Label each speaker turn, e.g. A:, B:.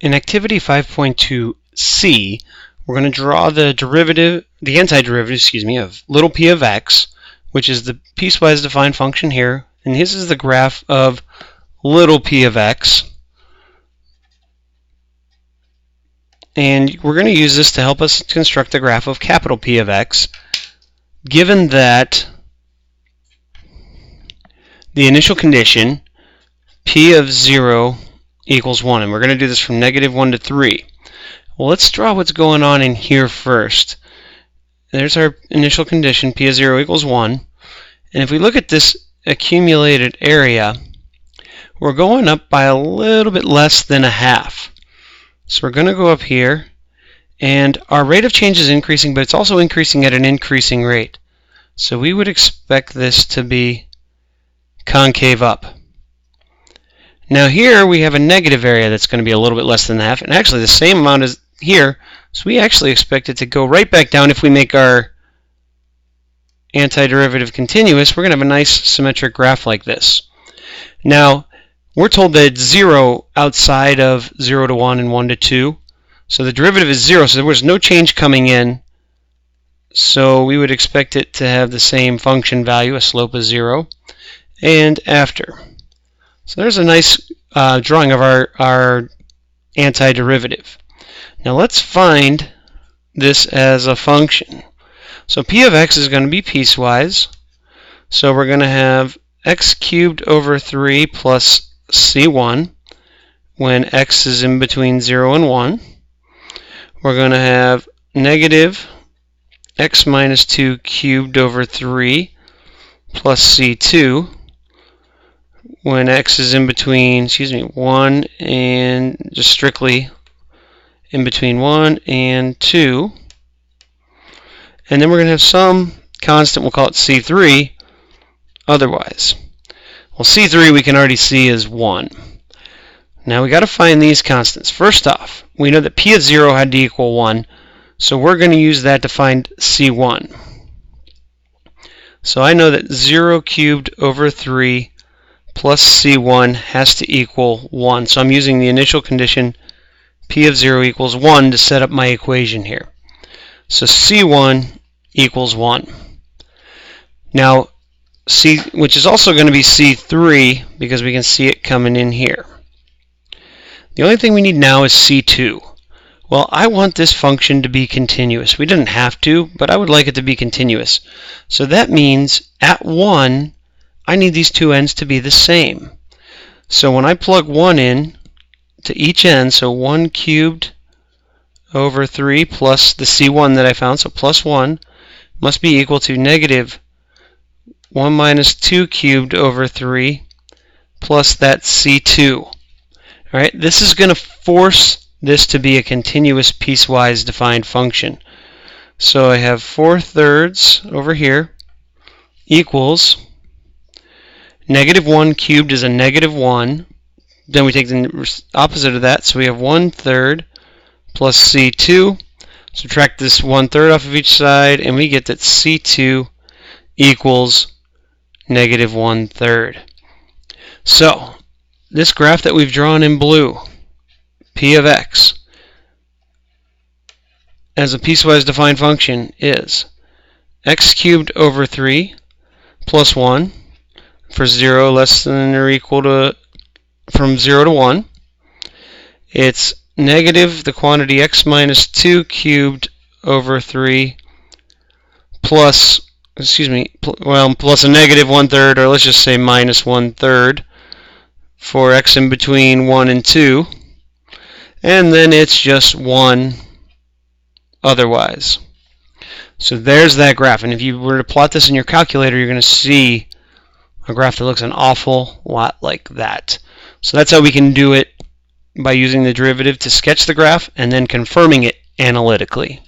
A: In activity 5.2c, we're going to draw the antiderivative, of little p of x, which is the piecewise defined function here, and this is the graph of little p of x. And we're going to use this to help us construct the graph of capital P of x, given that the initial condition, p of 0 equals 1, and we're going to do this from -1 to 3. Well, let's draw what's going on in here first. There's our initial condition, p of 0 equals 1, and if we look at this accumulated area, we're going up by a little bit less than a half. So we're going to go up here, and our rate of change is increasing, but it's also increasing at an increasing rate. So we would expect this to be concave up. Now here we have a negative area that's going to be a little bit less than half, and actually the same amount as here, so we actually expect it to go right back down. If we make our antiderivative continuous, we're going to have a nice symmetric graph like this. Now, we're told that it's 0 outside of 0 to 1 and 1 to 2. So the derivative is 0, so there was no change coming in. So we would expect it to have the same function value, a slope of 0, and after. So there's a nice drawing of our antiderivative. Now let's find this as a function. So p of x is going to be piecewise. So we're going to have x cubed over 3 plus c1 when x is in between 0 and 1. We're going to have negative x minus 2 cubed over 3 plus c2 when x is in between, 1 and just strictly in between 1 and 2. And then we're going to have some constant, we'll call it c3, otherwise. Well, c3 we can already see is 1. Now we got to find these constants. First off, we know that p of 0 had to equal 1, so we're going to use that to find c1. So I know that 0 cubed over 3 plus c1 has to equal 1. So I'm using the initial condition p of 0 equals 1 to set up my equation here. So c1 equals 1. Now, which is also going to be c3 because we can see it coming in here. The only thing we need now is c2. Well, I want this function to be continuous. We didn't have to, but I would like it to be continuous. So that means at 1, I need these two ends to be the same. So when I plug 1 in to each end, so 1 cubed over 3 plus the c1 that I found, so plus 1, must be equal to negative 1 minus 2 cubed over 3 plus that c2. All right, this is going to force this to be a continuous piecewise defined function. So I have 4/3 over here equals negative 1 cubed is a negative 1. Then we take the opposite of that, so we have 1/3 plus c2. Subtract this 1/3 off of each side, and we get that c2 equals negative 1/3. So this graph that we've drawn in blue, p of x, as a piecewise defined function is x cubed over 3 plus 1 for 0 less than or equal to from 0 to 1. It's negative the quantity x minus 2 cubed over 3 plus, plus a negative 1/3, or let's just say minus 1/3 for x in between 1 and 2. And then it's just 1 otherwise. So there's that graph. And if you were to plot this in your calculator, you're going to see a graph that looks an awful lot like that. So that's how we can do it, by using the derivative to sketch the graph and then confirming it analytically.